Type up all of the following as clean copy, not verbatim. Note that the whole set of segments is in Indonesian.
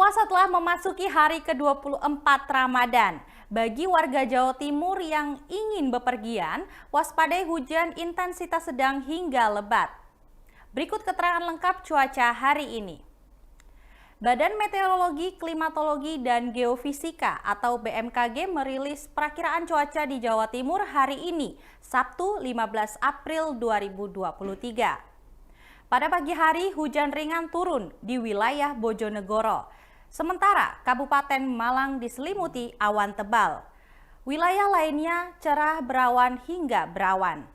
Puasa telah memasuki hari ke-24 Ramadan. Bagi warga Jawa Timur yang ingin bepergian, waspadai hujan intensitas sedang hingga lebat. Berikut keterangan lengkap cuaca hari ini. Badan Meteorologi, Klimatologi, dan Geofisika atau BMKG merilis perakiraan cuaca di Jawa Timur hari ini, Sabtu 15 April 2023. Pada pagi hari, hujan ringan turun di wilayah Bojonegoro. Sementara Kabupaten Malang diselimuti awan tebal. Wilayah lainnya cerah berawan hingga berawan.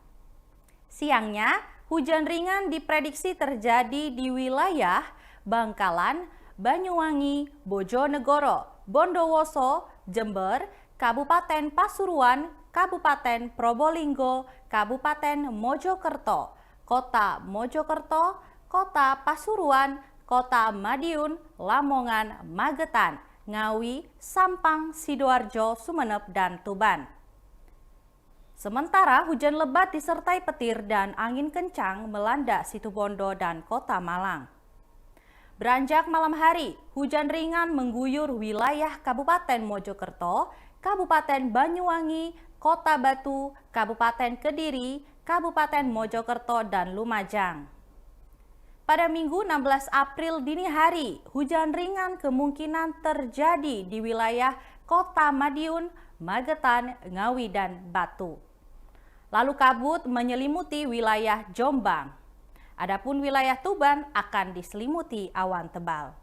Siangnya, hujan ringan diprediksi terjadi di wilayah Bangkalan, Banyuwangi, Bojonegoro, Bondowoso, Jember, Kabupaten Pasuruan, Kabupaten Probolinggo, Kabupaten Mojokerto, Kota Mojokerto, Kota Pasuruan, Kota Madiun, Lamongan, Magetan, Ngawi, Sampang, Sidoarjo, Sumeneb, dan Tuban. Sementara hujan lebat disertai petir dan angin kencang melanda Situbondo dan Kota Malang. Beranjak malam hari, hujan ringan mengguyur wilayah Kabupaten Mojokerto, Kabupaten Banyuwangi, Kota Batu, Kabupaten Kediri, Kabupaten Mojokerto, dan Lumajang. Pada Minggu 16 April dini hari, hujan ringan kemungkinan terjadi di wilayah Kota Madiun, Magetan, Ngawi, dan Batu. Lalu kabut menyelimuti wilayah Jombang. Adapun wilayah Tuban akan diselimuti awan tebal.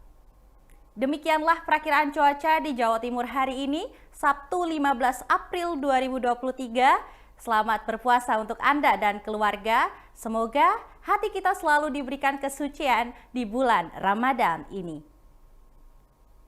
Demikianlah perakiraan cuaca di Jawa Timur hari ini, Sabtu 15 April 2023. Selamat berpuasa untuk Anda dan keluarga. Semoga hati kita selalu diberikan kesucian di bulan Ramadan ini.